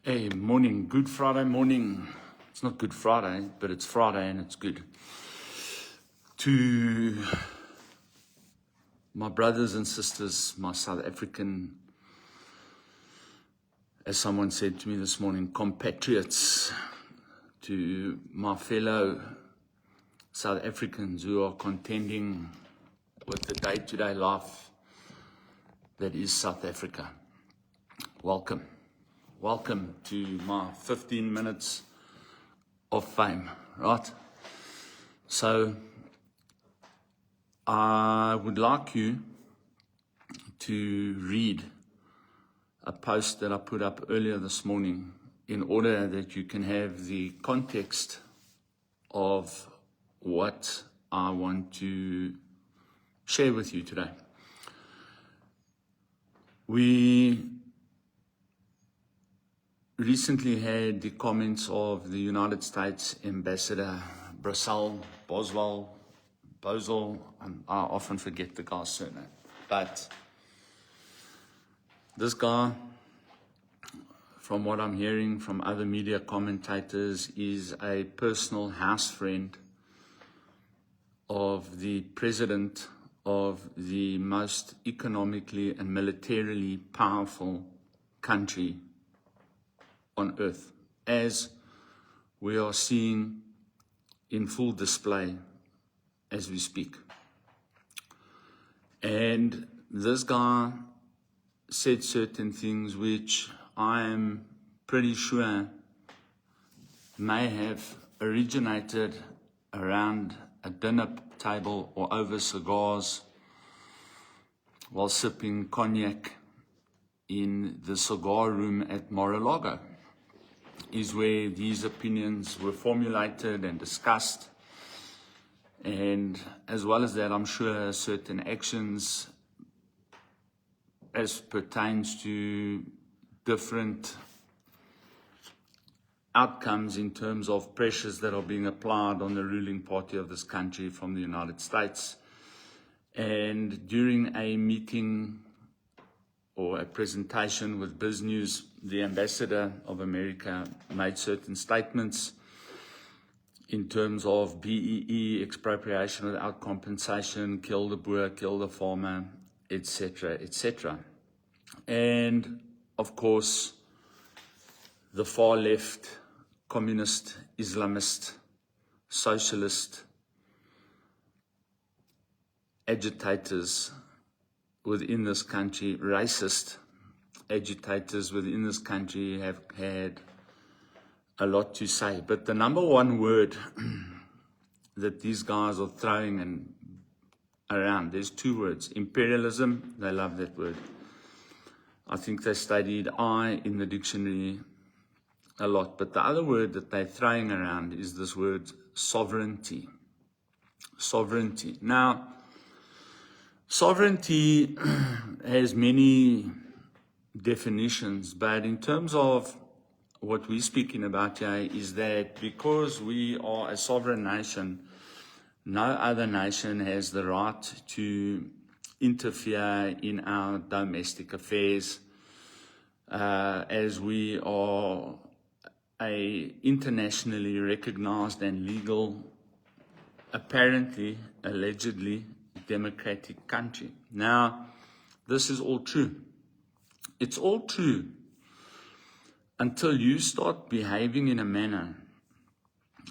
Hey, morning, Good Friday morning. It's not Good Friday, but it's Friday and it's good. To my brothers and sisters, my South African, as someone said to me this morning, compatriots, to my fellow South Africans who are contending with the day-to-day life that is South Africa. Welcome. Welcome to my 15 minutes of fame, right? So I would like you to read a post that I put up earlier this morning in order that you can have the context of what I want to share with you today. We recently had the comments of the United States Ambassador Boswell, I often forget the guy's surname, but this guy, from what I'm hearing from other media commentators, is a personal house friend of the president of the most economically and militarily powerful country on earth, as we are seeing in full display as we speak. And this guy said certain things which I am pretty sure may have originated around a dinner table or over cigars while sipping cognac in the cigar room at Mar-a-Lago, is where these opinions were formulated and discussed. And as well as that, I'm sure certain actions as pertains to different outcomes in terms of pressures that are being applied on the ruling party of this country from the United States. And during a meeting or a presentation with BizNews, the ambassador of America made certain statements in terms of BEE, expropriation without compensation, kill the boer, kill the farmer, etc., etc. And of course, the far left, communist, Islamist, socialist agitators within this country, racist agitators within this country, have had a lot to say. But the number one word that these guys are throwing around, there's two words: imperialism. They love that word. I think they studied I in the dictionary a lot. But the other word that they're throwing around is this word sovereignty. Sovereignty. Now, sovereignty has many definitions, but in terms of what we're speaking about here is that because we are a sovereign nation, no other nation has the right to interfere in our domestic affairs, as we are a internationally recognized and legal, apparently, allegedly, democratic country. Now, this is all true. It's all true until you start behaving in a manner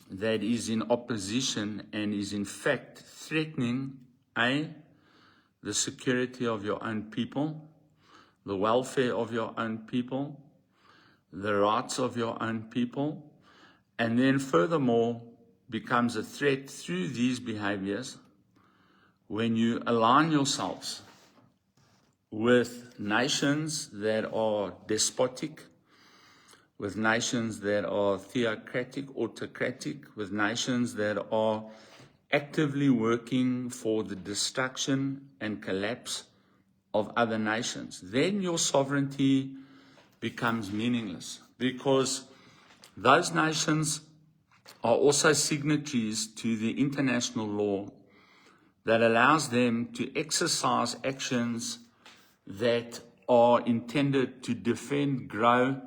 that is in opposition and is in fact threatening the security of your own people, the welfare of your own people, the rights of your own people, and then furthermore becomes a threat through these behaviors when you align yourselves with nations that are despotic, with nations that are theocratic, autocratic, with nations that are actively working for the destruction and collapse of other nations. Then your sovereignty becomes meaningless, because those nations are also signatories to the international law that allows them to exercise actions that are intended to defend, grow,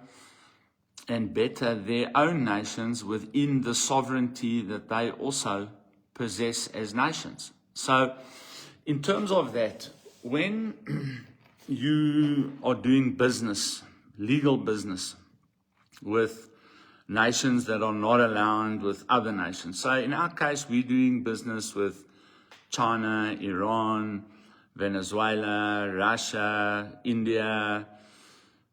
and better their own nations within the sovereignty that they also possess as nations. So in terms of that, when you are doing business, legal business, with nations that are not aligned with other nations. So in our case, we're doing business with China, Iran, Venezuela, Russia, India,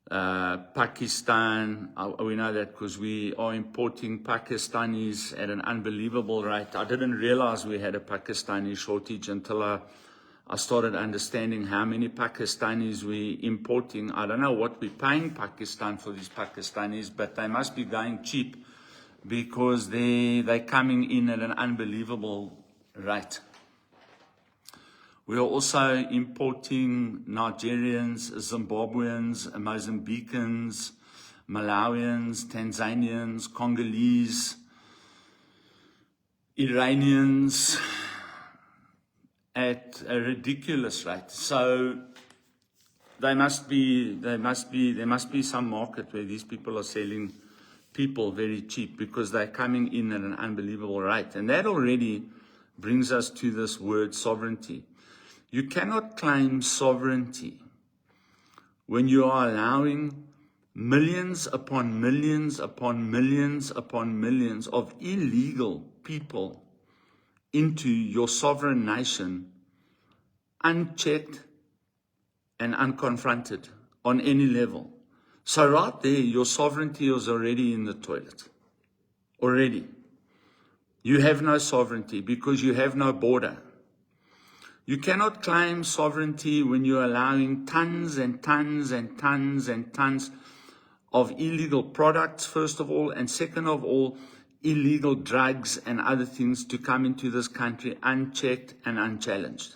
Pakistan. We know that because we are importing Pakistanis at an unbelievable rate. I didn't realize we had a Pakistani shortage until I started understanding how many Pakistanis we're importing. I don't know what we're paying Pakistan for these Pakistanis, but they must be going cheap because they're coming in at an unbelievable rate. We are also importing Nigerians, Zimbabweans, Mozambicans, Malawians, Tanzanians, Congolese, Iranians at a ridiculous rate. So there must be some market where these people are selling people very cheap because they're coming in at an unbelievable rate. And that already brings us to this word sovereignty. You cannot claim sovereignty when you are allowing millions upon millions upon millions upon millions of illegal people into your sovereign nation unchecked and unconfronted on any level. So right there, your sovereignty is already in the toilet. Already. You have no sovereignty because you have no border. You cannot claim sovereignty when you're allowing tons and tons and tons and tons of illegal products, first of all, and second of all, illegal drugs and other things to come into this country unchecked and unchallenged.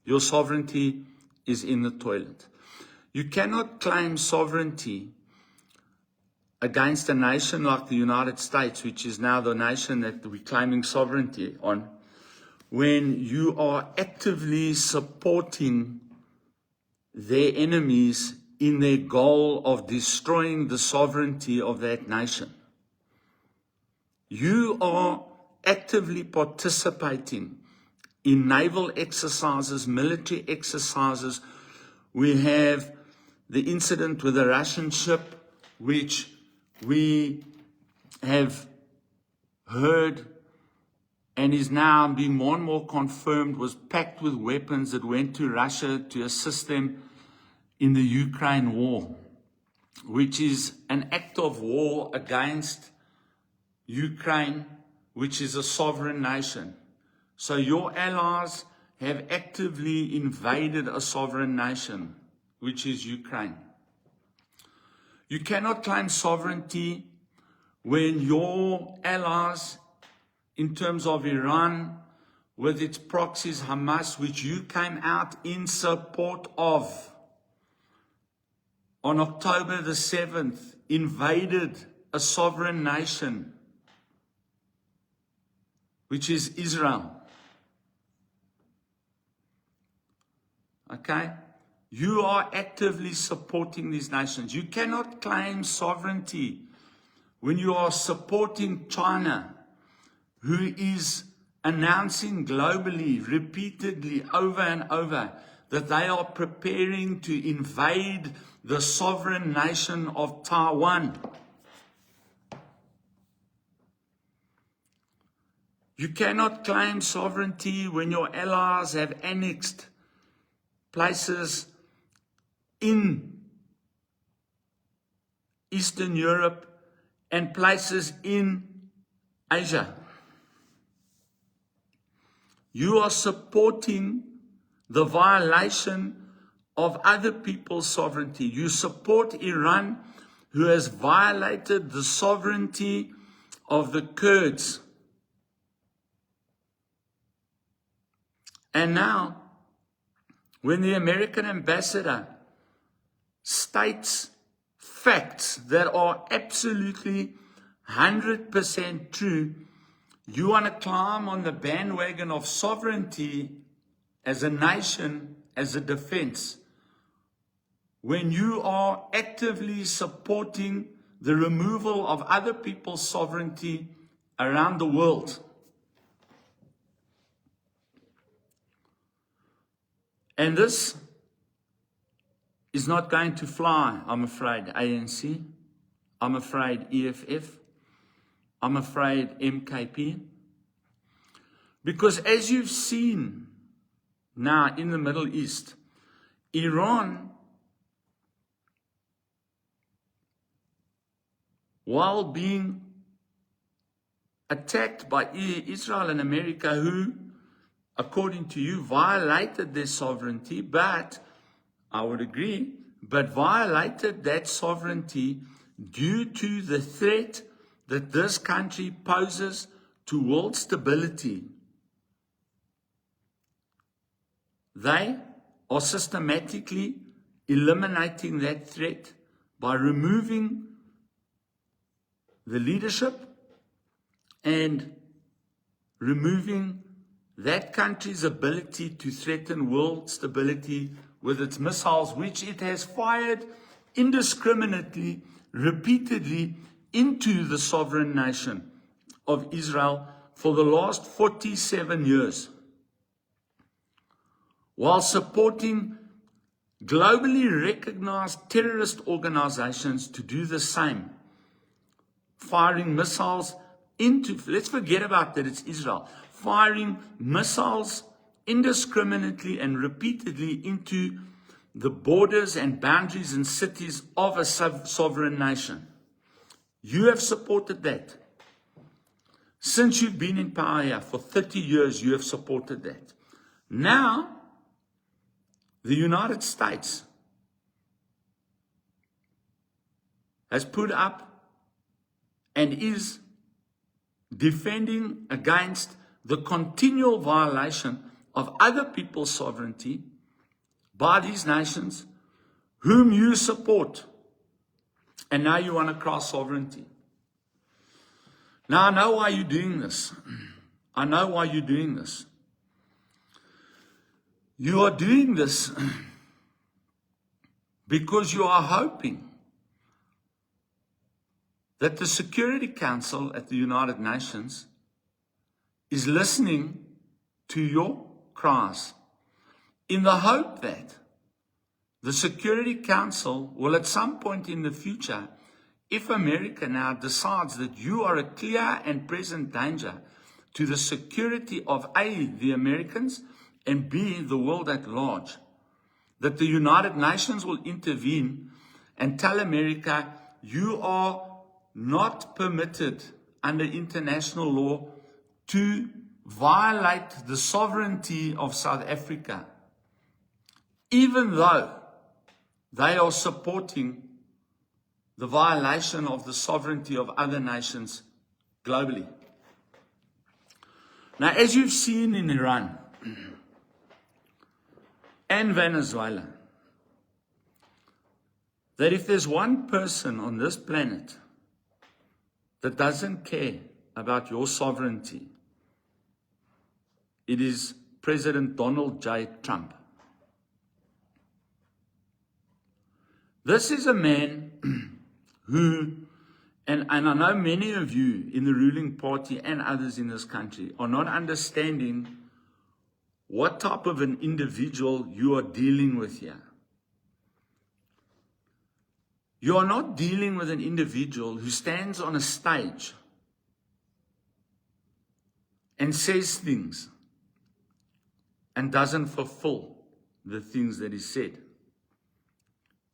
Your sovereignty is in the toilet. You cannot claim sovereignty against a nation like the United States, which is now the nation that we're claiming sovereignty on, when you are actively supporting their enemies in their goal of destroying the sovereignty of that nation. You are actively participating in naval exercises, military exercises. We have the incident with the Russian ship, which we have heard and is now being more and more confirmed, was packed with weapons that went to Russia to assist them in the Ukraine war, which is an act of war against Ukraine, which is a sovereign nation. So your allies have actively invaded a sovereign nation, which is Ukraine. You cannot claim sovereignty when your allies, in terms of Iran, with its proxies Hamas, which you came out in support of, on October the 7th, invaded a sovereign nation, which is Israel. Okay? You are actively supporting these nations. You cannot claim sovereignty when you are supporting China, who is announcing globally, repeatedly, over and over, that they are preparing to invade the sovereign nation of Taiwan. You cannot claim sovereignty when your allies have annexed places in Eastern Europe and places in Asia. You are supporting the violation of other people's sovereignty. You support Iran, who has violated the sovereignty of the Kurds. And now, when the American ambassador states facts that are absolutely 100% true, you want to climb on the bandwagon of sovereignty as a nation, as a defense, when you are actively supporting the removal of other people's sovereignty around the world. And this is not going to fly, I'm afraid, ANC. I'm afraid EFF. I'm afraid MKP. Because as you've seen now in the Middle East, Iran, while being attacked by Israel and America, who, according to you, violated their sovereignty, but I would agree, but violated that sovereignty due to the threat that this country poses to world stability. They are systematically eliminating that threat by removing the leadership and removing that country's ability to threaten world stability with its missiles, which it has fired indiscriminately, repeatedly into the sovereign nation of Israel for the last 47 years, while supporting globally recognized terrorist organizations to do the same, firing missiles into, let's forget about that, it's Israel, firing missiles indiscriminately and repeatedly into the borders and boundaries and cities of a sovereign nation. You have supported that. Since you've been in power here for 30 years, you have supported that. Now, the United States has put up and is defending against the continual violation of other people's sovereignty by these nations whom you support. And now you want to cross sovereignty. Now I know why you're doing this. I know why you're doing this. You are doing this because you are hoping that the Security Council at the United Nations is listening to your cries, in the hope that the Security Council will at some point in the future, if America now decides that you are a clear and present danger to the security of A, the Americans, and B, the world at large, that the United Nations will intervene and tell America, you are not permitted under international law to violate the sovereignty of South Africa, even though they are supporting the violation of the sovereignty of other nations globally. Now, as you've seen in Iran and Venezuela, that if there's one person on this planet that doesn't care about your sovereignty, it is President Donald J. Trump. This is a man who, and I know many of you in the ruling party and others in this country are not understanding what type of an individual you are dealing with here. You are not dealing with an individual who stands on a stage and says things and doesn't fulfill the things that he said.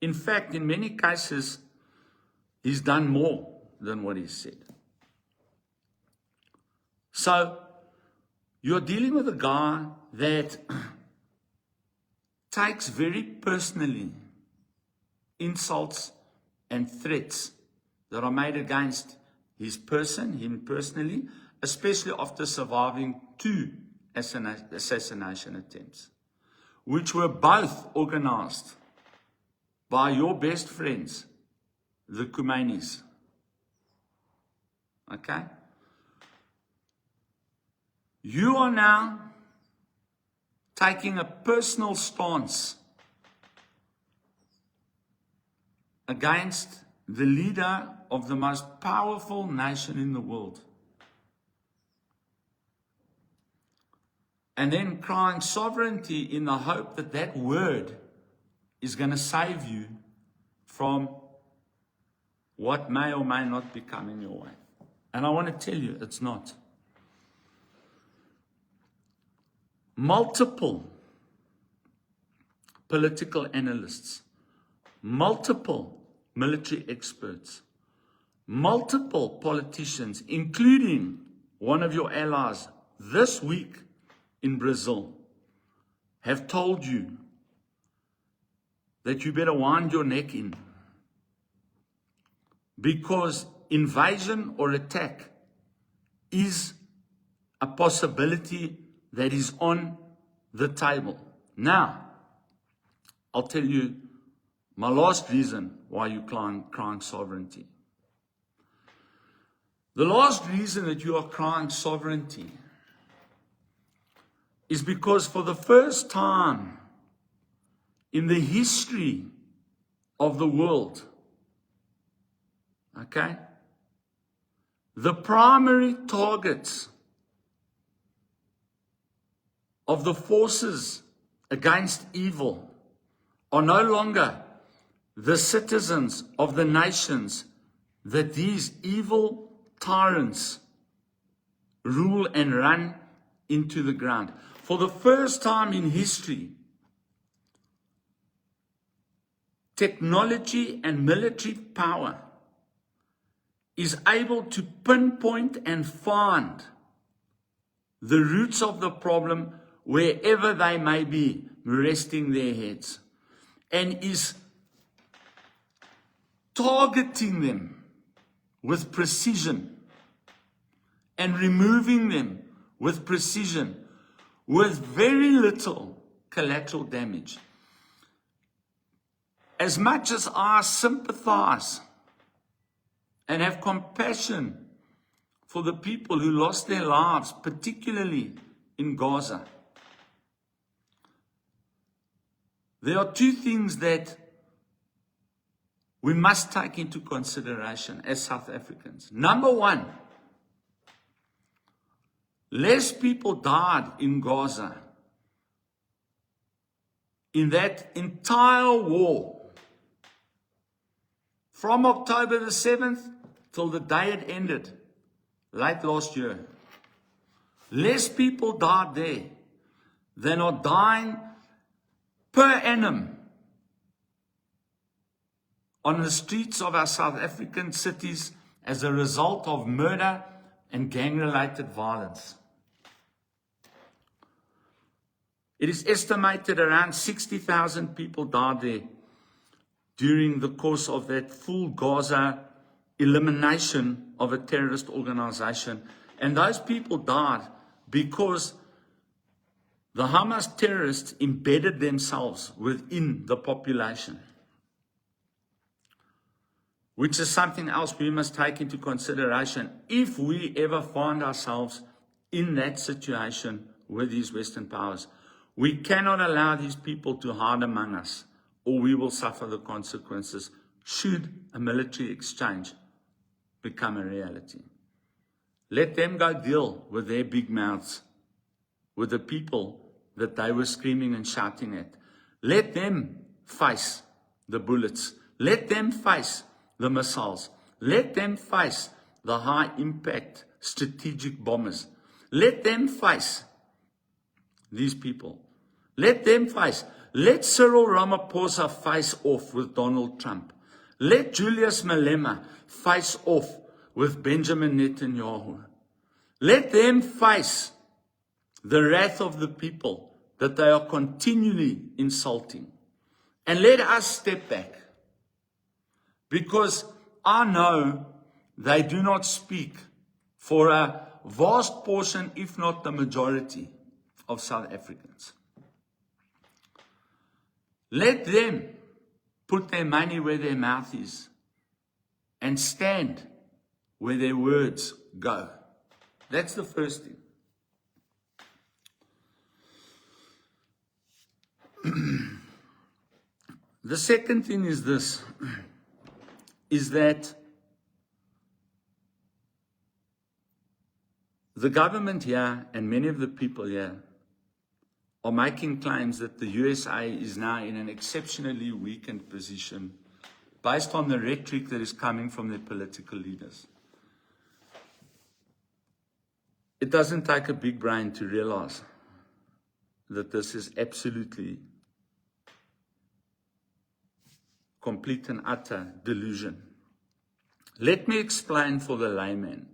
In fact, in many cases, he's done more than what he said. So, you're dealing with a guy that takes very personally insults and threats that are made against his person, him personally, especially after surviving 2 assassination attempts, which were both organized by your best friends, the Khomeinis. Okay? You are now taking a personal stance against the leader of the most powerful nation in the world, and then crying sovereignty in the hope that that word is going to save you from what may or may not be coming your way. And I want to tell you, it's not. Multiple political analysts, multiple military experts, multiple politicians, including one of your allies this week in Brazil, have told you that you better wind your neck in, because invasion or attack is a possibility that is on the table. Now, I'll tell you my last reason why you're crying sovereignty. The last reason that you are crying sovereignty is because for the first time in the history of the world, okay, the primary targets of the forces against evil are no longer the citizens of the nations that these evil tyrants rule and run into the ground. For the first time in history, technology and military power is able to pinpoint and find the roots of the problem wherever they may be resting their heads, and is targeting them with precision and removing them with precision with very little collateral damage. As much as I sympathize and have compassion for the people who lost their lives, particularly in Gaza, there are two things that we must take into consideration as South Africans. Number one, less people died in Gaza in that entire war from October the 7th till the day it ended, late last year. Less people died there than are dying per annum on the streets of our South African cities as a result of murder and gang-related violence. It is estimated around 60,000 people died there during the course of that full Gaza elimination of a terrorist organization. And those people died because the Hamas terrorists embedded themselves within the population, which is something else we must take into consideration if we ever find ourselves in that situation with these Western powers. We cannot allow these people to hide among us, or we will suffer the consequences should a military exchange become a reality. Let them go deal with their big mouths, with the people that they were screaming and shouting at. Let them face the bullets. Let them face the missiles. Let them face the high-impact strategic bombers. Let them face these people. Let them face. Let Cyril Ramaphosa face off with Donald Trump. Let Julius Malema face off with Benjamin Netanyahu. Let them face the wrath of the people that they are continually insulting. And let us step back, because I know they do not speak for a vast portion, if not the majority, of South Africans. Let them put their money where their mouth is and stand where their words go. That's the first thing. The second thing is this. is that the government here and many of the people here are making claims that the USA is now in an exceptionally weakened position based on the rhetoric that is coming from their political leaders. It doesn't take a big brain to realize that this is absolutely complete and utter delusion. Let me explain for the layman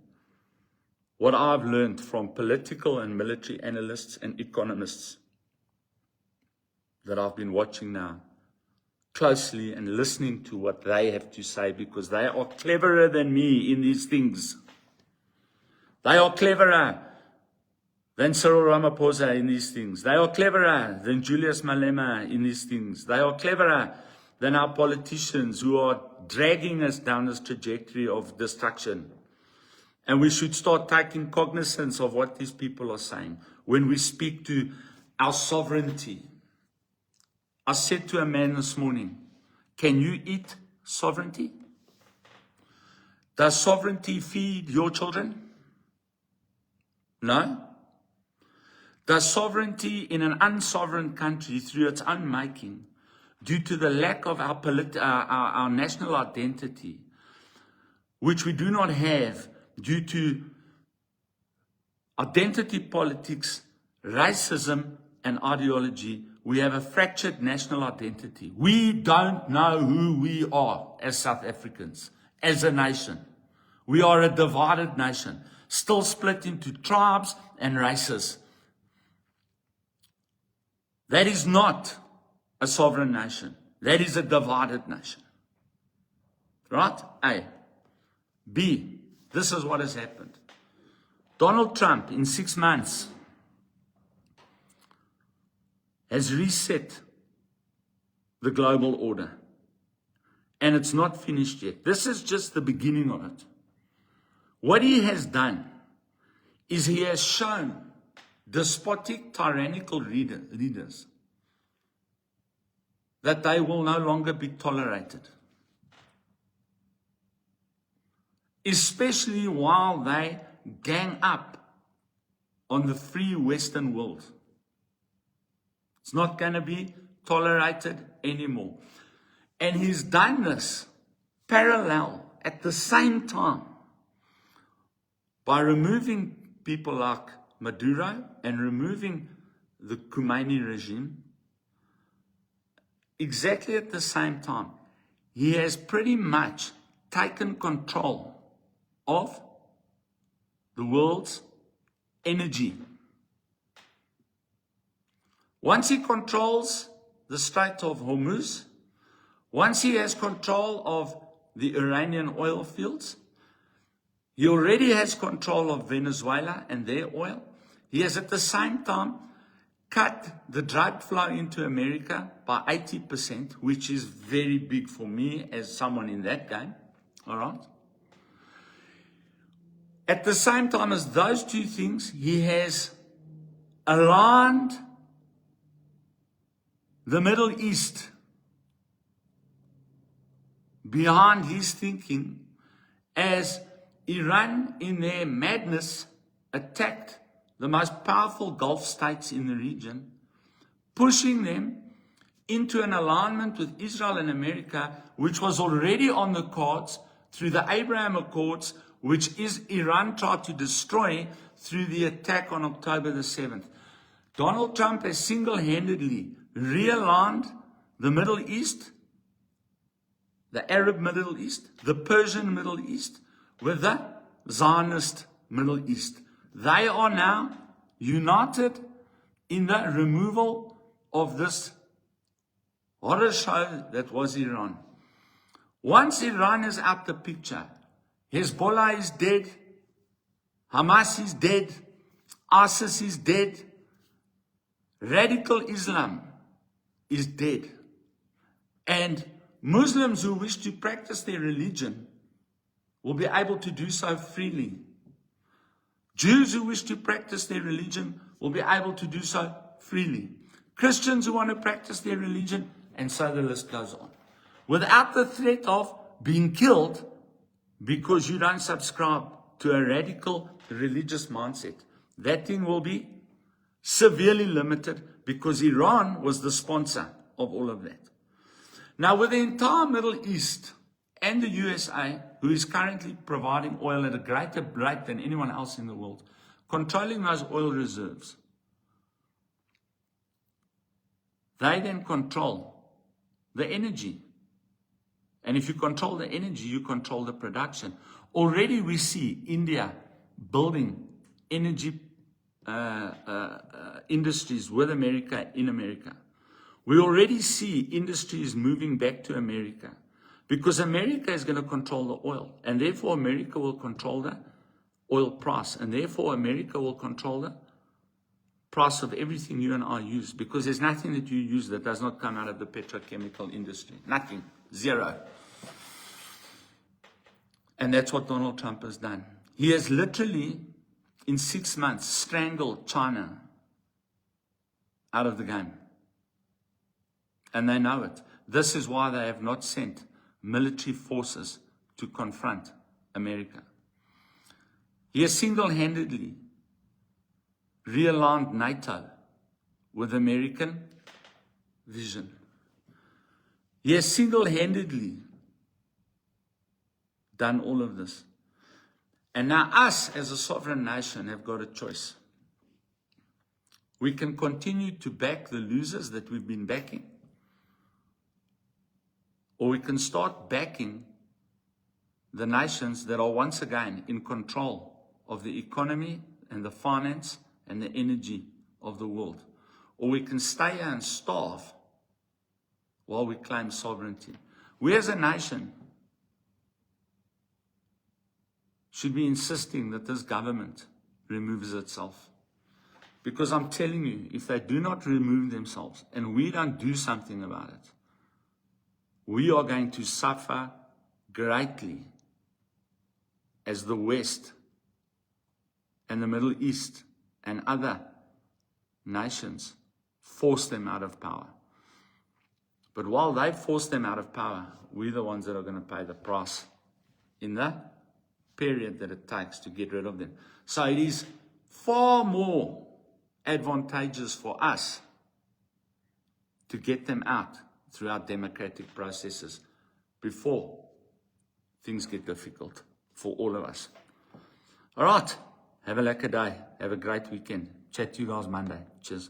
what I've learned from political and military analysts and economists that I've been watching now closely and listening to what they have to say, because they are cleverer than me in these things. They are cleverer than Cyril Ramaphosa in these things. They are cleverer than Julius Malema in these things. They are cleverer than our politicians who are dragging us down this trajectory of destruction. And we should start taking cognizance of what these people are saying when we speak to our sovereignty. I said to a man this morning, can you eat sovereignty? Does sovereignty feed your children? No. Does sovereignty in an unsovereign country through its own making, due to the lack of our national identity, which we do not have due to identity politics, racism, and ideology, we have a fractured national identity. We don't know who we are as South Africans, as a nation. We are a divided nation, still split into tribes and races. That is not a sovereign nation. That is a divided nation. Right? A. B. This is what has happened. Donald Trump, in 6 months, has reset the global order. And it's not finished yet. This is just the beginning of it. What he has done is he has shown despotic, tyrannical leaders that they will no longer be tolerated. Especially while they gang up on the free Western world. It's not going to be tolerated anymore. And he's done this parallel at the same time by removing people like Maduro and removing the Khomeini regime. Exactly at the same time, he has pretty much taken control of the world's energy. Once he controls the Strait of Hormuz, once he has control of the Iranian oil fields, he already has control of Venezuela and their oil. He has at the same time cut the drug flow into America by 80%, which is very big for me as someone in that game. All right? At the same time as those two things, he has aligned the Middle East behind his thinking as Iran, in their madness, attacked the most powerful Gulf states in the region, pushing them into an alignment with Israel and America, which was already on the cards through the Abraham Accords, which is Iran tried to destroy through the attack on October the 7th. Donald Trump has single-handedly realigned the Middle East, the Arab Middle East, the Persian Middle East, with the Zionist Middle East. They are now united in the removal of this horror show that was Iran. Once Iran is out the picture, Hezbollah is dead, Hamas is dead, ISIS is dead, radical Islam is dead. And Muslims who wish to practice their religion will be able to do so freely. Jews who wish to practice their religion will be able to do so freely. Christians who want to practice their religion, and so the list goes on. Without the threat of being killed because you don't subscribe to a radical religious mindset. That thing will be severely limited because Iran was the sponsor of all of that. Now, with the entire Middle East and the USA, who is currently providing oil at a greater rate than anyone else in the world, controlling those oil reserves, they then control the energy. And if you control the energy, you control the production. Already we see India building energy industries with America in America. We already see industries moving back to America because America is going to control the oil, and therefore America will control the oil price, and therefore America will control the price of everything you and I use, because there's nothing that you use that does not come out of the petrochemical industry. Nothing. Zero. And that's what Donald Trump has done. He has literally, in 6 months, strangled China out of the game. And they know it. This is why they have not sent military forces to confront America. He has single-handedly realigned NATO with American vision. He has single-handedly done all of this. And now us as a sovereign nation have got a choice. We can continue to back the losers that we've been backing, or we can start backing the nations that are once again in control of the economy and the finance and the energy of the world. Or we can stay here and starve while we claim sovereignty. We as a nation should be insisting that this government removes itself. Because I'm telling you, if they do not remove themselves and we don't do something about it, we are going to suffer greatly as the West and the Middle East and other nations force them out of power. But while they force them out of power, we're the ones that are going to pay the price in the period that it takes to get rid of them. So it is far more advantageous for us to get them out through our democratic processes before things get difficult for all of us. All right. Have a lekker day. Have a great weekend. Chat to you guys Monday. Cheers.